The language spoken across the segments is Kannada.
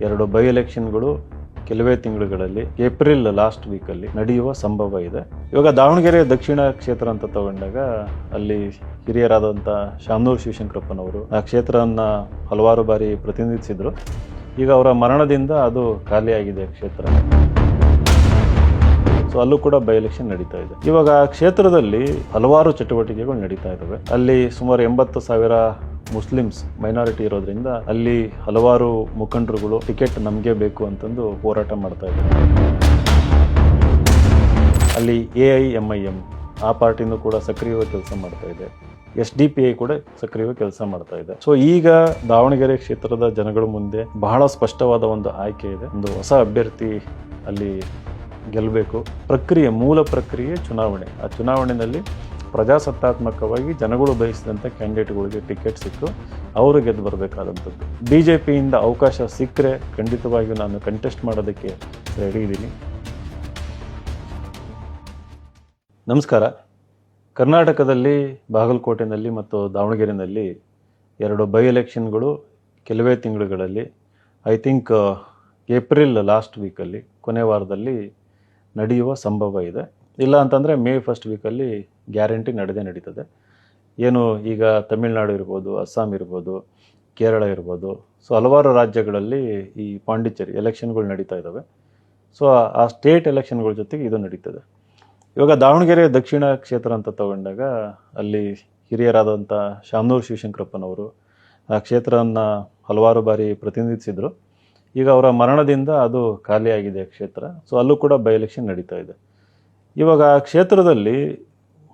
2 ಬೈ ಎಲೆಕ್ಷನ್ಗಳು ಕೆಲವೇ ತಿಂಗಳುಗಳಲ್ಲಿ ಏಪ್ರಿಲ್ ಲಾಸ್ಟ್ ವೀಕಲ್ಲಿ ನಡೆಯುವ ಸಂಭವ ಇದೆ. ಇವಾಗ ದಾವಣಗೆರೆ ದಕ್ಷಿಣ ಕ್ಷೇತ್ರ ಅಂತ ತಗೊಂಡಾಗ ಅಲ್ಲಿ ಹಿರಿಯರಾದಂಥ ಶಾಮನೂರು ಶಿವಶಂಕರಪ್ಪನವರು ಆ ಕ್ಷೇತ್ರವನ್ನು ಹಲವಾರು ಬಾರಿ ಪ್ರತಿನಿಧಿಸಿದ್ರು. ಈಗ ಅವರ ಮರಣದಿಂದ ಅದು ಖಾಲಿಯಾಗಿದೆ ಕ್ಷೇತ್ರ. ಸೊ ಅಲ್ಲೂ ಕೂಡ ಬೈ ಎಲೆಕ್ಷನ್ ನಡೀತಾ ಇದೆ. ಇವಾಗ ಆ ಕ್ಷೇತ್ರದಲ್ಲಿ ಹಲವಾರು ಚಟುವಟಿಕೆಗಳು ನಡೀತಾ ಇದ್ದಾವೆ. ಅಲ್ಲಿ ಸುಮಾರು 80,000 ಮುಸ್ಲಿಮ್ಸ್ ಮೈನಾರಿಟಿ ಇರೋದ್ರಿಂದ ಅಲ್ಲಿ ಹಲವಾರು ಮುಖಂಡರುಗಳು ಟಿಕೆಟ್ ನಮಗೆ ಬೇಕು ಅಂತಂದು ಹೋರಾಟ ಮಾಡ್ತಾ ಇದ್ದಾರೆ. ಅಲ್ಲಿ AIMIM ಆ ಪಾರ್ಟಿನೂ ಕೂಡ ಸಕ್ರಿಯವಾಗಿ ಕೆಲಸ ಮಾಡ್ತಾ ಇದೆ. SDPI ಕೂಡ ಸಕ್ರಿಯವಾಗಿ ಕೆಲಸ ಮಾಡ್ತಾ ಇದೆ. ಸೊ ಈಗ ದಾವಣಗೆರೆ ಕ್ಷೇತ್ರದ ಜನಗಳ ಮುಂದೆ ಬಹಳ ಸ್ಪಷ್ಟವಾದ ಒಂದು ಆಯ್ಕೆ ಇದೆ. ಒಂದು ಹೊಸ ಅಭ್ಯರ್ಥಿ ಅಲ್ಲಿ ಗೆಲ್ಲಬೇಕು. ಮೂಲ ಪ್ರಕ್ರಿಯೆ ಚುನಾವಣೆ. ಆ ಚುನಾವಣೆಯಲ್ಲಿ ಪ್ರಜಾಸತ್ತಾತ್ಮಕವಾಗಿ ಜನಗಳು ಬಯಸಿದಂಥ ಕ್ಯಾಂಡಿಡೇಟ್ಗಳಿಗೆ ಟಿಕೆಟ್ ಸಿಕ್ಕು ಅವರು ಗೆದ್ದು ಬರಬೇಕಾದಂಥದ್ದು. BJPಯಿಂದ ಅವಕಾಶ ಸಿಕ್ಕರೆ ಖಂಡಿತವಾಗಿಯೂ ನಾನು ಕಂಟೆಸ್ಟ್ ಮಾಡೋದಕ್ಕೆ ರೆಡಿ ಇದ್ದೀನಿ. ನಮಸ್ಕಾರ. ಕರ್ನಾಟಕದಲ್ಲಿ ಬಾಗಲಕೋಟೆನಲ್ಲಿ ಮತ್ತು ದಾವಣಗೆರೆಯಲ್ಲಿ 2 ಬೈ ಎಲೆಕ್ಷನ್ಗಳು ಕೆಲವೇ ತಿಂಗಳುಗಳಲ್ಲಿ ಐ ಥಿಂಕ್ ಏಪ್ರಿಲ್ ಲಾಸ್ಟ್ ವೀಕಲ್ಲಿ ಕೊನೆ ವಾರದಲ್ಲಿ ನಡೆಯುವ ಸಂಭವ ಇದೆ. ಇಲ್ಲ ಅಂತಂದರೆ ಮೇ ಫಸ್ಟ್ ವೀಕಲ್ಲಿ ಗ್ಯಾರಂಟಿ ನಡೀತದೆ. ಏನು ಈಗ ತಮಿಳುನಾಡು ಇರ್ಬೋದು, ಅಸ್ಸಾಂ ಇರ್ಬೋದು, ಕೇರಳ ಇರ್ಬೋದು, ಸೊ ಹಲವಾರು ರಾಜ್ಯಗಳಲ್ಲಿ ಈ ಪಾಂಡಿಚೇರಿ ಎಲೆಕ್ಷನ್ಗಳು ನಡೀತಾ ಇದ್ದಾವೆ. ಸೊ ಆ ಸ್ಟೇಟ್ ಎಲೆಕ್ಷನ್ಗಳ ಜೊತೆಗೆ ಇದು ನಡೀತದೆ. ಇವಾಗ ದಾವಣಗೆರೆ ದಕ್ಷಿಣ ಕ್ಷೇತ್ರ ಅಂತ ತಗೊಂಡಾಗ ಅಲ್ಲಿ ಹಿರಿಯರಾದಂಥ ಶಾಮನೂರು ಶಿವಶಂಕರಪ್ಪನವರು ಆ ಕ್ಷೇತ್ರವನ್ನು ಹಲವಾರು ಬಾರಿ ಪ್ರತಿನಿಧಿಸಿದ್ರು. ಈಗ ಅವರ ಮರಣದಿಂದ ಅದು ಖಾಲಿಯಾಗಿದೆ ಕ್ಷೇತ್ರ. ಸೊ ಅಲ್ಲೂ ಕೂಡ ಬೈ ಎಲೆಕ್ಷನ್ ನಡೀತಾ ಇದೆ. ಇವಾಗ ಆ ಕ್ಷೇತ್ರದಲ್ಲಿ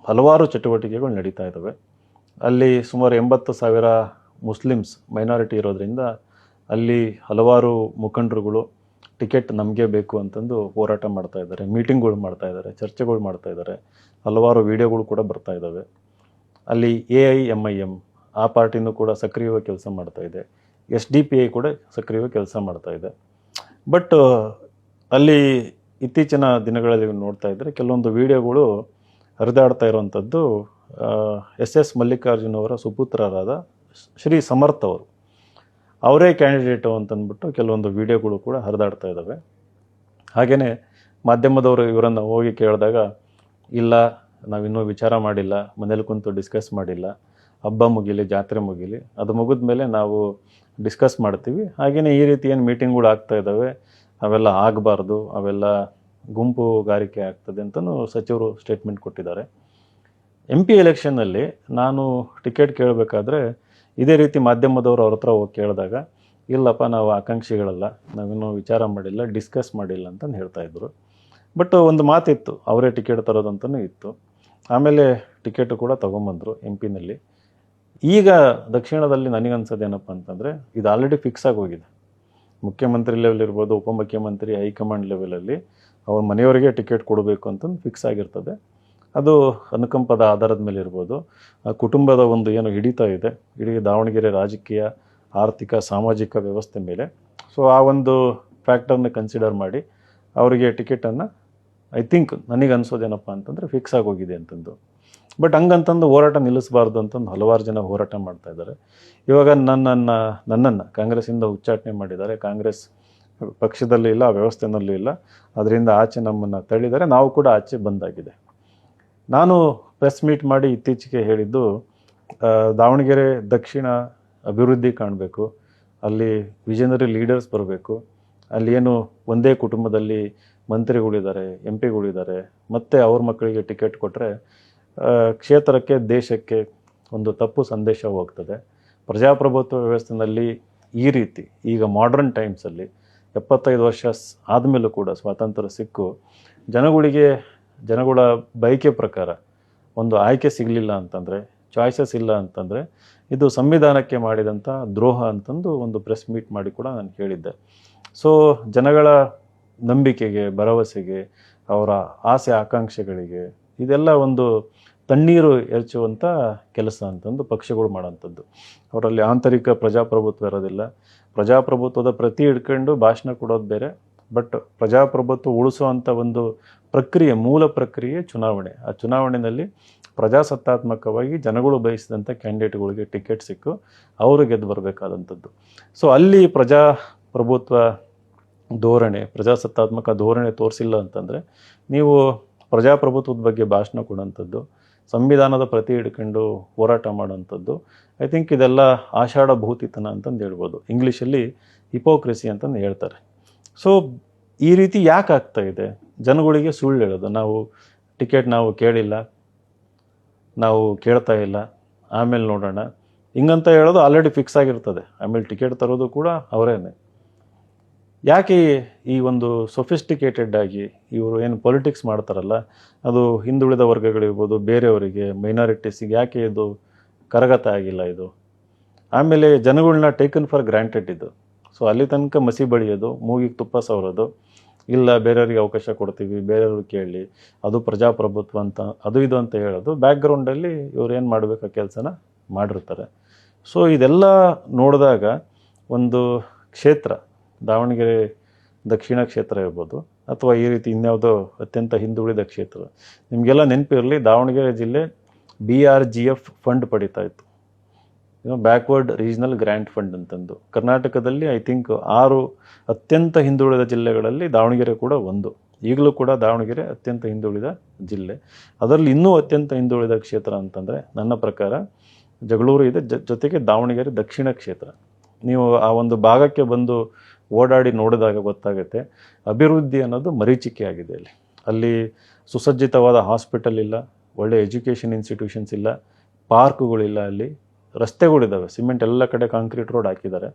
ಹಲವಾರು ಚಟುವಟಿಕೆಗಳು ನಡೀತಾ ಇದ್ದಾವೆ. ಅಲ್ಲಿ ಸುಮಾರು 80,000 ಮುಸ್ಲಿಮ್ಸ್ ಮೈನಾರಿಟಿ ಇರೋದ್ರಿಂದ ಅಲ್ಲಿ ಹಲವಾರು ಮುಖಂಡರುಗಳು ಟಿಕೆಟ್ ನಮಗೆ ಬೇಕು ಅಂತಂದು ಹೋರಾಟ ಮಾಡ್ತಾ ಇದ್ದಾರೆ, ಮೀಟಿಂಗ್ಗಳು ಮಾಡ್ತಾ ಇದ್ದಾರೆ, ಚರ್ಚೆಗಳು ಮಾಡ್ತಾ ಇದ್ದಾರೆ, ಹಲವಾರು ವಿಡಿಯೋಗಳು ಕೂಡ ಬರ್ತಾ ಇದ್ದಾವೆ. ಅಲ್ಲಿ AIMIM ಆ ಪಾರ್ಟಿನೂ ಕೂಡ ಸಕ್ರಿಯವಾಗಿ ಕೆಲಸ ಮಾಡ್ತಾ ಇದೆ. SDPI ಕೂಡ ಸಕ್ರಿಯವಾಗಿ ಕೆಲಸ ಮಾಡ್ತಾ ಇದೆ. ಬಟ್ ಅಲ್ಲಿ ಇತ್ತೀಚಿನ ದಿನಗಳಲ್ಲಿ ನೋಡ್ತಾ ಇದ್ದರೆ ಕೆಲವೊಂದು ವಿಡಿಯೋಗಳು ಹರಿದಾಡ್ತಾ ಇರುವಂಥದ್ದು SS ಮಲ್ಲಿಕಾರ್ಜುನ್ ಅವರ ಸುಪುತ್ರರಾದ ಶ್ರೀ ಸಮರ್ಥ್ ಅವರು, ಅವರೇ ಕ್ಯಾಂಡಿಡೇಟು ಅಂತಂದ್ಬಿಟ್ಟು ಕೆಲವೊಂದು ವಿಡಿಯೋಗಳು ಕೂಡ ಹರಿದಾಡ್ತಾ ಇದ್ದಾವೆ. ಹಾಗೆಯೇ ಮಾಧ್ಯಮದವರು ಇವರನ್ನು ಹೋಗಿ ಕೇಳಿದಾಗ ಇಲ್ಲ, ನಾವಿನ್ನೂ ವಿಚಾರ ಮಾಡಿಲ್ಲ, ಮನೇಲಿ ಕುಂತು ಡಿಸ್ಕಸ್ ಮಾಡಿಲ್ಲ, ಹಬ್ಬ ಮುಗೀಲಿ, ಜಾತ್ರೆ ಮುಗೀಲಿ, ಅದು ಮುಗಿದ ಮೇಲೆ ನಾವು ಡಿಸ್ಕಸ್ ಮಾಡ್ತೀವಿ. ಹಾಗೆಯೇ ಈ ರೀತಿ ಏನು ಮೀಟಿಂಗ್ಗಳು ಆಗ್ತಾ ಇದ್ದಾವೆ ಅವೆಲ್ಲ ಆಗಬಾರ್ದು, ಅವೆಲ್ಲ ಗುಂಪುಗಾರಿಕೆ ಆಗ್ತದೆ ಅಂತಲೂ ಸಚಿವರು ಸ್ಟೇಟ್ಮೆಂಟ್ ಕೊಟ್ಟಿದ್ದಾರೆ. MP ಎಲೆಕ್ಷನ್ನಲ್ಲಿ ನಾನು ಟಿಕೆಟ್ ಕೇಳಬೇಕಾದ್ರೆ ಇದೇ ರೀತಿ ಮಾಧ್ಯಮದವರು ಅವ್ರ ಹತ್ರ ಹೋಗಿ ಕೇಳಿದಾಗ ಇಲ್ಲಪ್ಪ, ನಾವು ಆಕಾಂಕ್ಷಿಗಳಲ್ಲ, ನಾವಿನ್ನೂ ವಿಚಾರ ಮಾಡಿಲ್ಲ, ಡಿಸ್ಕಸ್ ಮಾಡಿಲ್ಲ ಅಂತಂದು ಹೇಳ್ತಾಯಿದ್ರು. ಬಟ್ ಒಂದು ಮಾತಿತ್ತು, ಅವರೇ ಟಿಕೆಟ್ ತರೋದಂತಲೂ ಇತ್ತು. ಆಮೇಲೆ ಟಿಕೆಟು ಕೂಡ ತೊಗೊಂಬಂದರು MP. ಈಗ ದಕ್ಷಿಣದಲ್ಲಿ ನನಗನ್ಸೋದೇನಪ್ಪ ಅಂತಂದರೆ ಇದು ಆಲ್ರೆಡಿ ಫಿಕ್ಸ್ ಆಗಿ ಹೋಗಿದೆ. ಮುಖ್ಯಮಂತ್ರಿ ಲೆವೆಲ್ ಇರ್ಬೋದು, ಉಪಮುಖ್ಯಮಂತ್ರಿ, ಹೈಕಮಾಂಡ್ ಲೆವೆಲಲ್ಲಿ ಅವ್ರ ಮನೆಯವರಿಗೆ ಟಿಕೆಟ್ ಕೊಡಬೇಕು ಅಂತಂದು ಫಿಕ್ಸ್ ಆಗಿರ್ತದೆ. ಅದು ಅನುಕಂಪದ ಆಧಾರದ ಮೇಲೆ ಇರ್ಬೋದು, ಆ ಕುಟುಂಬದ ಒಂದು ಏನು ಹಿಡಿತ ಇದೆ ಇಡೀ ದಾವಣಗೆರೆ ರಾಜಕೀಯ, ಆರ್ಥಿಕ, ಸಾಮಾಜಿಕ ವ್ಯವಸ್ಥೆ ಮೇಲೆ. ಸೊ ಆ ಒಂದು ಫ್ಯಾಕ್ಟರ್ನ ಕನ್ಸಿಡರ್ ಮಾಡಿ ಅವರಿಗೆ ಟಿಕೆಟನ್ನು ಐ ಥಿಂಕ್ ನನಗೆ ಅನ್ಸೋದೇನಪ್ಪ ಅಂತಂದರೆ ಫಿಕ್ಸ್ ಆಗಿ ಹೋಗಿದೆ ಅಂತಂದು. ಬಟ್ ಹಂಗಂತಂದು ಹೋರಾಟ ನಿಲ್ಲಿಸಬಾರ್ದು ಅಂತಂದು ಹಲವಾರು ಜನ ಹೋರಾಟ ಮಾಡ್ತಾ ಇದ್ದಾರೆ. ಇವಾಗ ನನ್ನನ್ನು ಕಾಂಗ್ರೆಸ್ಸಿಂದ ಉಚ್ಚಾಟನೆ ಮಾಡಿದ್ದಾರೆ. ಕಾಂಗ್ರೆಸ್ ಪಕ್ಷದಲ್ಲಿ ಇಲ್ಲ, ವ್ಯವಸ್ಥೆನಲ್ಲೂ ಇಲ್ಲ, ಅದರಿಂದ ಆಚೆ ನಮ್ಮನ್ನು ತಳ್ಳಿದ್ದಾರೆ. ನಾವು ಕೂಡ ಆಚೆ ಬಂದಾಗಿದೆ. ನಾನು ಪ್ರೆಸ್ ಮೀಟ್ ಮಾಡಿ ಇತ್ತೀಚೆಗೆ ಹೇಳಿದ್ದು, ದಾವಣಗೆರೆ ದಕ್ಷಿಣ ಅಭಿವೃದ್ಧಿ ಕಾಣಬೇಕು, ಅಲ್ಲಿ ವಿಷನರಿ ಲೀಡರ್ಸ್ ಬರಬೇಕು, ಅಲ್ಲಿ ಏನು ಒಂದೇ ಕುಟುಂಬದಲ್ಲಿ ಮಂತ್ರಿಗಳಿದ್ದಾರೆ, MP ಗಳಿದ್ದಾರೆ, ಮತ್ತು ಅವ್ರ ಮಕ್ಕಳಿಗೆ ಟಿಕೆಟ್ ಕೊಟ್ಟರೆ ಕ್ಷೇತ್ರಕ್ಕೆ, ದೇಶಕ್ಕೆ ಒಂದು ತಪ್ಪು ಸಂದೇಶ ಹೋಗ್ತದೆ. ಪ್ರಜಾಪ್ರಭುತ್ವ ವ್ಯವಸ್ಥೆಯಲ್ಲಿ ಈ ರೀತಿ ಈಗ ಮಾಡರ್ನ್ ಟೈಮ್ಸಲ್ಲಿ 75 ವರ್ಷ ಆದಮೇಲೂ ಕೂಡ ಸ್ವಾತಂತ್ರ್ಯ ಸಿಕ್ಕು ಜನಗಳ ಬಯಕೆ ಪ್ರಕಾರ ಒಂದು ಆಯ್ಕೆ ಸಿಗಲಿಲ್ಲ ಅಂತಂದರೆ, ಚಾಯ್ಸಸ್ ಇಲ್ಲ ಅಂತಂದರೆ ಇದು ಸಂವಿಧಾನಕ್ಕೆ ಮಾಡಿದಂಥ ದ್ರೋಹ ಅಂತಂದು ಒಂದು ಪ್ರೆಸ್ ಮೀಟ್ ಮಾಡಿ ಕೂಡ ನಾನು ಹೇಳಿದ್ದೆ. ಸೊ ಜನಗಳ ನಂಬಿಕೆಗೆ, ಭರವಸೆಗೆ, ಅವರ ಆಸೆ ಆಕಾಂಕ್ಷೆಗಳಿಗೆ ಇದೆಲ್ಲ ಒಂದು ತಣ್ಣೀರು ಎರಚುವಂಥ ಕೆಲಸ ಅಂತಂದು ಪಕ್ಷಗಳು ಮಾಡೋಂಥದ್ದು. ಅವರಲ್ಲಿ ಆಂತರಿಕ ಪ್ರಜಾಪ್ರಭುತ್ವ ಇರೋದಿಲ್ಲ. ಪ್ರಜಾಪ್ರಭುತ್ವದ ಪ್ರತಿ ಹಿಡ್ಕೊಂಡು ಭಾಷಣ ಕೊಡೋದು ಬೇರೆ, ಬಟ್ ಪ್ರಜಾಪ್ರಭುತ್ವ ಉಳಿಸುವಂಥ ಒಂದು ಪ್ರಕ್ರಿಯೆ, ಮೂಲ ಪ್ರಕ್ರಿಯೆ ಚುನಾವಣೆ. ಆ ಚುನಾವಣೆಯಲ್ಲಿ ಪ್ರಜಾಸತ್ತಾತ್ಮಕವಾಗಿ ಜನಗಳು ಬಯಸಿದಂಥ ಕ್ಯಾಂಡಿಡೇಟ್ಗಳಿಗೆ ಟಿಕೆಟ್ ಸಿಕ್ಕು ಅವರು ಗೆದ್ದು ಬರಬೇಕಾದಂಥದ್ದು. ಸೊ ಅಲ್ಲಿ ಪ್ರಭುತ್ವ ಧೋರಣೆ, ಪ್ರಜಾಸತ್ತಾತ್ಮಕ ಧೋರಣೆ ತೋರಿಸಿಲ್ಲ ಅಂತಂದರೆ ನೀವು ಪ್ರಜಾಪ್ರಭುತ್ವದ ಬಗ್ಗೆ ಭಾಷಣ ಕೊಡೋಂಥದ್ದು, ಸಂವಿಧಾನದ ಪ್ರತಿ ಹಿಡ್ಕೊಂಡು ಹೋರಾಟ ಮಾಡೋಂಥದ್ದು, ಐ ಥಿಂಕ್ ಇದೆಲ್ಲ ಆಷಾಢ ಭೌತಿತನ ಅಂತಂದು ಹೇಳ್ಬೋದು. ಇಂಗ್ಲೀಷಲ್ಲಿ ಹಿಪೋಕ್ರೆಸಿ ಅಂತಂದು ಹೇಳ್ತಾರೆ. ಸೊ ಈ ರೀತಿ ಯಾಕೆ ಆಗ್ತಾ ಇದೆ? ಜನಗಳಿಗೆ ಸುಳ್ಳು ಹೇಳೋದು, ನಾವು ಟಿಕೆಟ್ ನಾವು ಕೇಳಿಲ್ಲ, ನಾವು ಕೇಳ್ತಾ ಇಲ್ಲ, ಆಮೇಲೆ ನೋಡೋಣ ಹಿಂಗಂತ ಹೇಳೋದು ಆಲ್ರೆಡಿ ಫಿಕ್ಸ್ ಆಗಿರ್ತದೆ. ಆಮೇಲೆ ಟಿಕೆಟ್ ತರೋದು ಕೂಡ ಅವರೇನೆ. ಯಾಕೆ ಈ ಒಂದು ಸೊಫಿಸ್ಟಿಕೇಟೆಡ್ ಆಗಿ ಇವರು ಏನು ಪೊಲಿಟಿಕ್ಸ್ ಮಾಡ್ತಾರಲ್ಲ, ಅದು ಹಿಂದುಳಿದ ವರ್ಗಗಳಿರ್ಬೋದು, ಬೇರೆಯವರಿಗೆ, ಮೈನಾರಿಟೀಸಿಗೆ ಯಾಕೆ ಇದು ಕರಗತ ಆಗಿಲ್ಲ ಇದು? ಆಮೇಲೆ ಜನಗಳನ್ನ ಟೇಕನ್ ಫಾರ್ ಗ್ರಾಂಟೆಡ್ ಇದು. ಸೊ ಅಲ್ಲಿ ತನಕ ಮಸಿ ಬಳಿಯೋದು, ಮೂಗಿಗೆ ತುಪ್ಪ ಸವರೋದು, ಇಲ್ಲ ಬೇರೆಯವ್ರಿಗೆ ಅವಕಾಶ ಕೊಡ್ತೀವಿ, ಬೇರೆಯವ್ರು ಕೇಳಿ, ಅದು ಪ್ರಜಾಪ್ರಭುತ್ವ ಅಂತ ಅದು ಇದು ಅಂತ ಹೇಳೋದು. ಬ್ಯಾಕ್ಗ್ರೌಂಡಲ್ಲಿ ಇವ್ರು ಏನು ಮಾಡಬೇಕು ಆ ಕೆಲಸನ ಮಾಡಿರ್ತಾರೆ. ಸೊ ಇದೆಲ್ಲ ನೋಡಿದಾಗ ಒಂದು ಕ್ಷೇತ್ರ, ದಾವಣಗೆರೆ ದಕ್ಷಿಣ ಕ್ಷೇತ್ರ ಇರ್ಬೋದು ಅಥವಾ ಈ ರೀತಿ ಇನ್ಯಾವುದೋ ಅತ್ಯಂತ ಹಿಂದುಳಿದ ಕ್ಷೇತ್ರ, ನಿಮಗೆಲ್ಲ ನೆನಪಿರಲಿ, ದಾವಣಗೆರೆ ಜಿಲ್ಲೆ BRGF ಫಂಡ್ ಪಡಿತಾ ಇತ್ತು, ಬ್ಯಾಕ್ವರ್ಡ್ ರೀಜನಲ್ ಗ್ರ್ಯಾಂಟ್ ಫಂಡ್ ಅಂತಂದು. ಕರ್ನಾಟಕದಲ್ಲಿ ಐ ಥಿಂಕ್ 6 ಅತ್ಯಂತ ಹಿಂದುಳಿದ ಜಿಲ್ಲೆಗಳಲ್ಲಿ ದಾವಣಗೆರೆ ಕೂಡ ಒಂದು. ಈಗಲೂ ಕೂಡ ದಾವಣಗೆರೆ ಅತ್ಯಂತ ಹಿಂದುಳಿದ ಜಿಲ್ಲೆ. ಅದರಲ್ಲಿ ಇನ್ನೂ ಅತ್ಯಂತ ಹಿಂದುಳಿದ ಕ್ಷೇತ್ರ ಅಂತಂದರೆ ನನ್ನ ಪ್ರಕಾರ ಜಗಳೂರು ಇದೆ, ಜೊತೆಗೆ ದಾವಣಗೆರೆ ದಕ್ಷಿಣ ಕ್ಷೇತ್ರ. ನೀವು ಆ ಒಂದು ಭಾಗಕ್ಕೆ ಬಂದು ಓಡಾಡಿ ನೋಡಿದಾಗ ಗೊತ್ತಾಗುತ್ತೆ, ಅಭಿವೃದ್ಧಿ ಅನ್ನೋದು ಮರೀಚಿಕೆ ಆಗಿದೆ ಅಲ್ಲಿ. ಅಲ್ಲಿ ಸುಸಜ್ಜಿತವಾದ ಹಾಸ್ಪಿಟಲ್ ಇಲ್ಲ, ಒಳ್ಳೆ ಎಜುಕೇಷನ್ ಇನ್ಸ್ಟಿಟ್ಯೂಷನ್ಸ್ ಇಲ್ಲ, ಪಾರ್ಕ್ಗಳಿಲ್ಲ, ಅಲ್ಲಿ ರಸ್ತೆಗಳಿದ್ದಾವೆ, ಸಿಮೆಂಟ್ ಎಲ್ಲ ಕಡೆ ಕಾಂಕ್ರೀಟ್ ರೋಡ್ ಹಾಕಿದ್ದಾರೆ.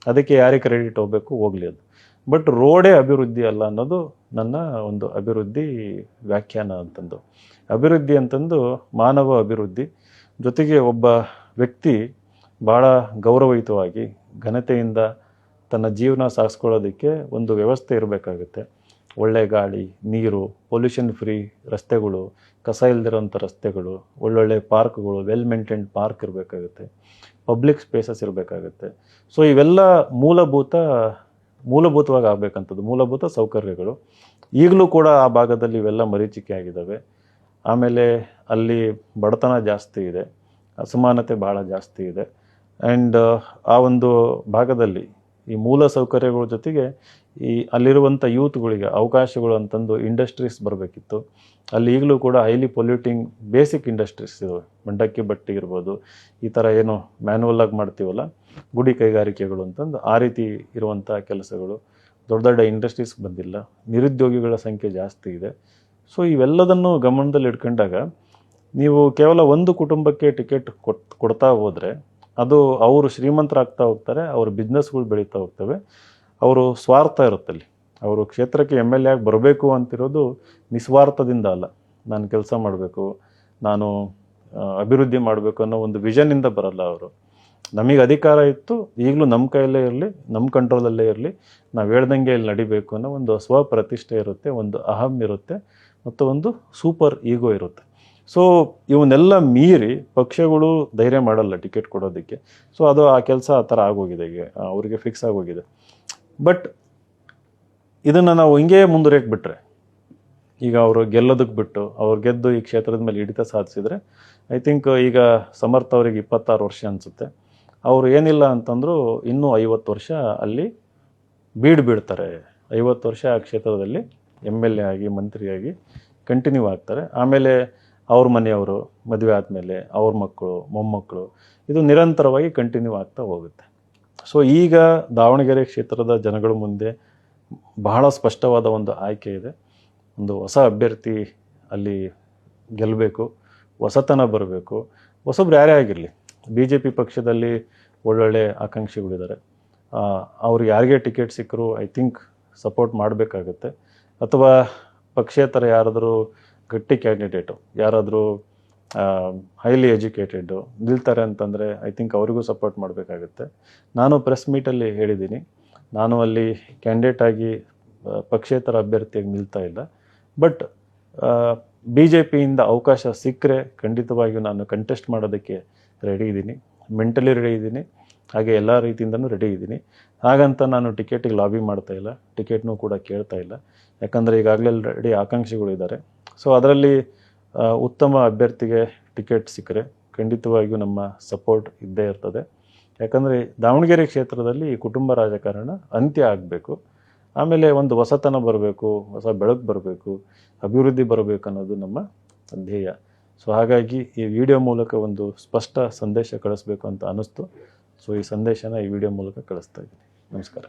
ಅದಕ್ಕೆ ಯಾರಿಗೆ ಕ್ರೆಡಿಟ್ ಹೋಗಬೇಕು, ಹೋಗಲಿ ಅದು. ಬಟ್ ರೋಡೇ ಅಭಿವೃದ್ಧಿ ಅಲ್ಲ ಅನ್ನೋದು ನನ್ನ ಒಂದು ಅಭಿವೃದ್ಧಿ ವ್ಯಾಖ್ಯಾನ ಅಂತಂದು. ಅಭಿವೃದ್ಧಿ ಅಂತಂದು ಮಾನವ ಅಭಿವೃದ್ಧಿ, ಜೊತೆಗೆ ಒಬ್ಬ ವ್ಯಕ್ತಿ ಭಾಳ ಗೌರವಯುತವಾಗಿ ಘನತೆಯಿಂದ ತನ್ನ ಜೀವನ ಸಾಗಿಸ್ಕೊಳ್ಳೋದಕ್ಕೆ ಒಂದು ವ್ಯವಸ್ಥೆ ಇರಬೇಕಾಗುತ್ತೆ. ಒಳ್ಳೆ ಗಾಳಿ, ನೀರು, ಪೊಲ್ಯೂಷನ್ ಫ್ರೀ ರಸ್ತೆಗಳು, ಕಸ ಇಲ್ದಿರೋಂಥ ರಸ್ತೆಗಳು, ಒಳ್ಳೊಳ್ಳೆ ಪಾರ್ಕ್ಗಳು, ವೆಲ್ ಮೇಂಟೈನ್ಡ್ ಪಾರ್ಕ್ ಇರಬೇಕಾಗುತ್ತೆ, ಪಬ್ಲಿಕ್ ಸ್ಪೇಸಸ್ ಇರಬೇಕಾಗುತ್ತೆ. ಸೊ ಇವೆಲ್ಲ ಮೂಲಭೂತವಾಗಿ ಆಗಬೇಕಂಥದ್ದು, ಮೂಲಭೂತ ಸೌಕರ್ಯಗಳು. ಈಗಲೂ ಕೂಡ ಆ ಭಾಗದಲ್ಲಿ ಇವೆಲ್ಲ ಮರೀಚಿಕೆ ಆಗಿದ್ದಾವೆ. ಆಮೇಲೆ ಅಲ್ಲಿ ಬಡತನ ಜಾಸ್ತಿ ಇದೆ, ಅಸಮಾನತೆ ಭಾಳ ಜಾಸ್ತಿ ಇದೆ. ಆ್ಯಂಡ್ ಆ ಒಂದು ಭಾಗದಲ್ಲಿ ಈ ಮೂಲ ಸೌಕರ್ಯಗಳ ಜೊತೆಗೆ ಈ ಅಲ್ಲಿರುವಂಥ ಯೂತ್ಗಳಿಗೆ ಅವಕಾಶಗಳು ಅಂತಂದು ಇಂಡಸ್ಟ್ರೀಸ್ ಬರಬೇಕಿತ್ತು. ಅಲ್ಲಿ ಈಗಲೂ ಕೂಡ ಹೈಲಿ ಪೊಲ್ಯೂಟಿಂಗ್ ಬೇಸಿಕ್ ಇಂಡಸ್ಟ್ರೀಸ್ ಇವೆ, ಮಂಡಕ್ಕಿ ಬಟ್ಟೆ ಇರ್ಬೋದು, ಈ ಥರ ಏನು ಮ್ಯಾನ್ಯಲ್ ಆಗಿ ಮಾಡ್ತೀವಲ್ಲ ಗುಡಿ ಕೈಗಾರಿಕೆಗಳು ಅಂತಂದು, ಆ ರೀತಿ ಇರುವಂಥ ಕೆಲಸಗಳು, ದೊಡ್ಡ ದೊಡ್ಡ ಇಂಡಸ್ಟ್ರೀಸ್ ಬಂದಿಲ್ಲ, ನಿರುದ್ಯೋಗಿಗಳ ಸಂಖ್ಯೆ ಜಾಸ್ತಿ ಇದೆ. ಸೊ ಇವೆಲ್ಲದನ್ನು ಗಮನದಲ್ಲಿ ಇಟ್ಕೊಂಡಾಗ ನೀವು ಕೇವಲ ಒಂದು ಕುಟುಂಬಕ್ಕೆ ಟಿಕೆಟ್ ಕೊಡ್ತಾ ಹೋದರೆ ಅದು ಅವರು ಶ್ರೀಮಂತರಾಗ್ತಾ ಹೋಗ್ತಾರೆ, ಅವ್ರ ಬಿಸ್ನೆಸ್ಗಳು ಬೆಳೀತಾ ಹೋಗ್ತವೆ, ಅವರು ಸ್ವಾರ್ಥ ಇರುತ್ತಲ್ಲಿ. ಅವರು ಕ್ಷೇತ್ರಕ್ಕೆ MLA ಆಗಿ ಬರಬೇಕು ಅಂತಿರೋದು ನಿಸ್ವಾರ್ಥದಿಂದ ಅಲ್ಲ, ನಾನು ಕೆಲಸ ಮಾಡಬೇಕು, ನಾನು ಅಭಿವೃದ್ಧಿ ಮಾಡಬೇಕು ಅನ್ನೋ ಒಂದು ವಿಷನ್ನಿಂದ ಬರಲ್ಲ ಅವರು. ನಮಗೆ ಅಧಿಕಾರ ಇತ್ತು, ಈಗಲೂ ನಮ್ಮ ಕೈಯಲ್ಲೇ ಇರಲಿ, ನಮ್ಮ ಕಂಟ್ರೋಲಲ್ಲೇ ಇರಲಿ, ನಾವು ಹೇಳ್ದಂಗೆ ಇಲ್ಲಿ ನಡಿಬೇಕು ಅನ್ನೋ ಒಂದು ಸ್ವಪ್ರತಿಷ್ಠೆ ಇರುತ್ತೆ, ಒಂದು ಅಹಂ ಇರುತ್ತೆ, ಮತ್ತು ಒಂದು ಸೂಪರ್ ಈಗೋ ಇರುತ್ತೆ. ಸೊ ಇವನ್ನೆಲ್ಲ ಮೀರಿ ಪಕ್ಷಗಳು ಧೈರ್ಯ ಮಾಡಲ್ಲ ಟಿಕೆಟ್ ಕೊಡೋದಕ್ಕೆ. ಸೊ ಅದು ಆ ಕೆಲಸ ಆ ಥರ ಆಗೋಗಿದೆ, ಈಗ ಅವರಿಗೆ ಫಿಕ್ಸ್ ಆಗೋಗಿದೆ. ಬಟ್ ಇದನ್ನು ನಾವು ಹಿಂಗೇ ಮುಂದುವರೆಯಕ್ಕೆ ಬಿಟ್ಟರೆ, ಈಗ ಅವರು ಗೆಲ್ಲೋದಕ್ಕೆ ಬಿಟ್ಟು ಅವ್ರು ಗೆದ್ದು ಈ ಕ್ಷೇತ್ರದ ಮೇಲೆ ಹಿಡಿತ ಸಾಧಿಸಿದರೆ, ಐ ಥಿಂಕ್ ಈಗ ಸಮರ್ಥ ಅವರಿಗೆ 26 ವರ್ಷ ಅನಿಸುತ್ತೆ, ಅವರು ಏನಿಲ್ಲ ಅಂತಂದರೂ ಇನ್ನೂ 50 ವರ್ಷ ಅಲ್ಲಿ ಬೀಡ್ತಾರೆ. 50 ವರ್ಷ ಆ ಕ್ಷೇತ್ರದಲ್ಲಿ MLA ಆಗಿ, ಮಂತ್ರಿಯಾಗಿ ಕಂಟಿನ್ಯೂ ಆಗ್ತಾರೆ. ಆಮೇಲೆ ಅವ್ರ ಮನೆಯವರು ಮದುವೆ ಆದಮೇಲೆ ಅವ್ರ ಮಕ್ಕಳು, ಮೊಮ್ಮಕ್ಕಳು, ಇದು ನಿರಂತರವಾಗಿ ಕಂಟಿನ್ಯೂ ಆಗ್ತಾ ಹೋಗುತ್ತೆ. ಸೊ ಈಗ ದಾವಣಗೆರೆ ಕ್ಷೇತ್ರದ ಜನಗಳ ಮುಂದೆ ಬಹಳ ಸ್ಪಷ್ಟವಾದ ಒಂದು ಆಯ್ಕೆ ಇದೆ. ಒಂದು ಹೊಸ ಅಭ್ಯರ್ಥಿ ಅಲ್ಲಿ ಗೆಲ್ಲಬೇಕು, ಹೊಸತನ ಬರಬೇಕು. ಹೊಸಬ್ರು ಯಾರೇ ಆಗಿರಲಿ, BJP ಪಕ್ಷದಲ್ಲಿ ಒಳ್ಳೊಳ್ಳೆ ಆಕಾಂಕ್ಷಿಗಳಿದ್ದಾರೆ, ಅವ್ರಿಗೆ ಯಾರಿಗೆ ಟಿಕೆಟ್ ಸಿಕ್ಕರೂ ಐ ಥಿಂಕ್ ಸಪೋರ್ಟ್ ಮಾಡಬೇಕಾಗುತ್ತೆ. ಅಥವಾ ಪಕ್ಷೇತರ ಯಾರಾದರೂ ಗಟ್ಟಿ ಕ್ಯಾಂಡಿಡೇಟು, ಯಾರಾದರೂ ಹೈಲಿ ಎಜುಕೇಟೆಡ್ಡು ನಿಲ್ತಾರೆ ಅಂತಂದರೆ ಐ ಥಿಂಕ್ ಅವರಿಗೂ ಸಪೋರ್ಟ್ ಮಾಡಬೇಕಾಗುತ್ತೆ. ನಾನು ಪ್ರೆಸ್ ಮೀಟಲ್ಲಿ ಹೇಳಿದ್ದೀನಿ, ನಾನು ಅಲ್ಲಿ ಕ್ಯಾಂಡಿಡೇಟಾಗಿ ಪಕ್ಷೇತರ ಅಭ್ಯರ್ಥಿಯಾಗಿ ನಿಲ್ತಾ ಇಲ್ಲ. ಬಟ್ BJPಯಿಂದ ಅವಕಾಶ ಸಿಕ್ಕರೆ ಖಂಡಿತವಾಗಿಯೂ ನಾನು ಕಂಟೆಸ್ಟ್ ಮಾಡೋದಕ್ಕೆ ರೆಡಿ ಇದ್ದೀನಿ, ಮೆಂಟಲಿ ರೆಡಿ ಇದ್ದೀನಿ, ಹಾಗೆ ಎಲ್ಲ ರೀತಿಯಿಂದನೂ ರೆಡಿ ಇದ್ದೀನಿ. ಹಾಗಂತ ನಾನು ಟಿಕೆಟಿಗೆ ಲಾಬಿ ಮಾಡ್ತಾ ಇಲ್ಲ, ಟಿಕೆಟ್ನೂ ಕೂಡ ಕೇಳ್ತಾ ಇಲ್ಲ. ಯಾಕಂದರೆ ಈಗಾಗಲೇ ರೆಡಿ ಆಕಾಂಕ್ಷಿಗಳು ಇದ್ದಾರೆ. ಸೊ ಅದರಲ್ಲಿ ಉತ್ತಮ ಅಭ್ಯರ್ಥಿಗೆ ಟಿಕೆಟ್ ಸಿಕ್ಕರೆ ಖಂಡಿತವಾಗಿಯೂ ನಮ್ಮ ಸಪೋರ್ಟ್ ಇದ್ದೇ ಇರ್ತದೆ. ಯಾಕಂದರೆ ದಾವಣಗೆರೆ ಕ್ಷೇತ್ರದಲ್ಲಿ ಈ ಕುಟುಂಬ ರಾಜಕಾರಣ ಅಂತ್ಯ ಆಗಬೇಕು. ಆಮೇಲೆ ಒಂದು ಹೊಸತನ ಬರಬೇಕು, ಹೊಸ ಬೆಳಕು ಬರಬೇಕು, ಅಭಿವೃದ್ಧಿ ಬರಬೇಕು ಅನ್ನೋದು ನಮ್ಮ ಧ್ಯೇಯ. ಸೊ ಹಾಗಾಗಿ ಈ ವಿಡಿಯೋ ಮೂಲಕ ಒಂದು ಸ್ಪಷ್ಟ ಸಂದೇಶ ಕಳಿಸ್ಬೇಕು ಅಂತ ಅನ್ನಿಸ್ತು. ಸೊ ಈ ಸಂದೇಶನ ಈ ವಿಡಿಯೋ ಮೂಲಕ ಕಳಿಸ್ತಾ ಇದ್ದೀನಿ. ನಮಸ್ಕಾರ.